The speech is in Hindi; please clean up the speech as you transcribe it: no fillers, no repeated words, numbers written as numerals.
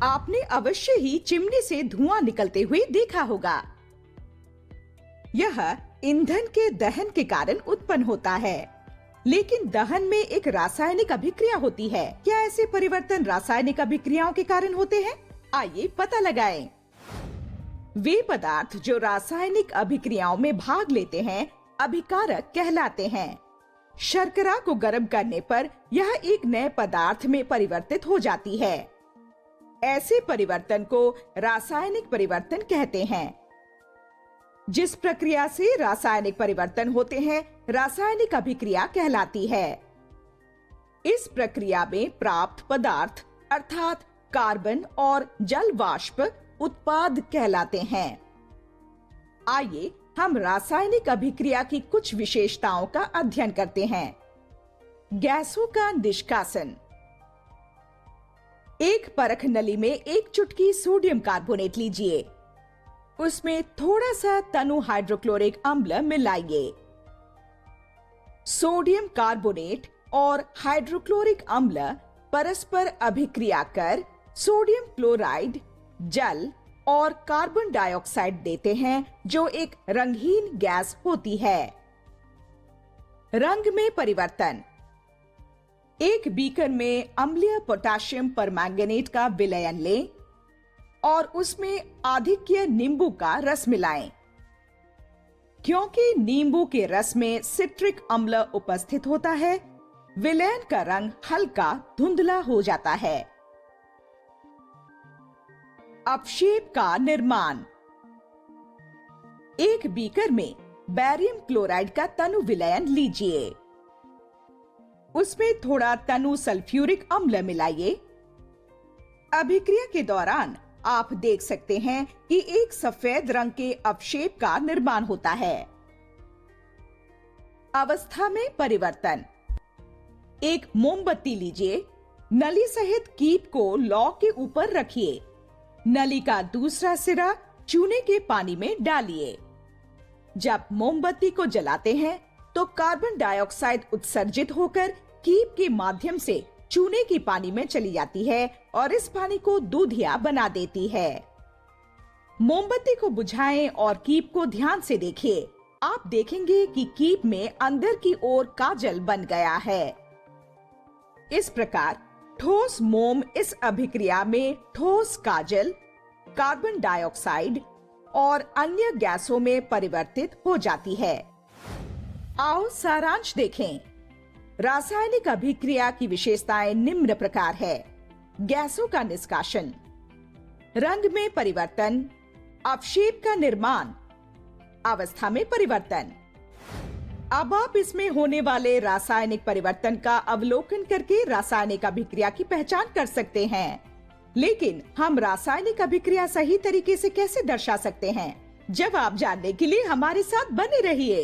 आपने अवश्य ही चिमनी से धुआं निकलते हुए देखा होगा। यह ईंधन के दहन के कारण उत्पन्न होता है, लेकिन दहन में एक रासायनिक अभिक्रिया होती है। क्या ऐसे परिवर्तन रासायनिक अभिक्रियाओं के कारण होते हैं? आइए पता लगाएं। वे पदार्थ जो रासायनिक अभिक्रियाओं में भाग लेते हैं अभिकारक कहलाते हैं। शर्करा को गर्म करने पर यह एक नए पदार्थ में परिवर्तित हो जाती है। ऐसे परिवर्तन को रासायनिक परिवर्तन कहते हैं। जिस प्रक्रिया से रासायनिक परिवर्तन होते हैं रासायनिक अभिक्रिया कहलाती है। इस प्रक्रिया में प्राप्त पदार्थ अर्थात कार्बन और जल वाष्प उत्पाद कहलाते हैं। आइए हम रासायनिक अभिक्रिया की कुछ विशेषताओं का अध्ययन करते हैं। गैसों का निष्कासन। एक परख नली में एक चुटकी सोडियम कार्बोनेट लीजिए। उसमें थोड़ा सा तनु हाइड्रोक्लोरिक अम्ल मिलाइए। सोडियम कार्बोनेट और हाइड्रोक्लोरिक अम्ल परस्पर अभिक्रिया कर सोडियम क्लोराइड, जल और कार्बन डाइऑक्साइड देते हैं, जो एक रंगहीन गैस होती है। रंग में परिवर्तन। एक बीकर में अम्लीय पोटेशियम परमैंगनेट का विलयन लें और उसमें आधिक्य नींबू का रस मिलाएं। क्योंकि नींबू के रस में सिट्रिक अम्ल उपस्थित होता है, विलयन का रंग हल्का धुंधला हो जाता है। अपक्षेप का निर्माण। एक बीकर में बेरियम क्लोराइड का तनु विलयन लीजिए। उसमें थोड़ा तनु सल्फ्यूरिक अम्ल मिलाइए। अभिक्रिया के दौरान आप देख सकते हैं कि एक सफेद रंग के अपक्षेप का निर्माण होता है। अवस्था में परिवर्तन। एक मोमबत्ती लीजिए। नली सहित कीप को लौ के ऊपर रखिए। नली का दूसरा सिरा चूने के पानी में डालिए। जब मोमबत्ती को जलाते हैं तो कार्बन डाइऑक्साइड उत्सर्जित होकर कीप के माध्यम से चूने की पानी में चली जाती है और इस पानी को दूधिया बना देती है। मोमबत्ती को बुझाएं और कीप को ध्यान से देखिए। आप देखेंगे कि कीप में अंदर की ओर काजल बन गया है। इस प्रकार ठोस मोम इस अभिक्रिया में ठोस काजल, कार्बन डाइऑक्साइड और अन्य गैसों में परिवर्तित हो जाती है। आओ सारांश देखें। रासायनिक अभिक्रिया की विशेषताएं निम्न प्रकार है। गैसों का निष्कासन, रंग में परिवर्तन, अपक्षेप का निर्माण, अवस्था में परिवर्तन। अब आप इसमें होने वाले रासायनिक परिवर्तन का अवलोकन करके रासायनिक अभिक्रिया की पहचान कर सकते हैं। लेकिन हम रासायनिक अभिक्रिया सही तरीके से कैसे दर्शा सकते हैं? जवाब जानने के लिए हमारे साथ बने रहिए।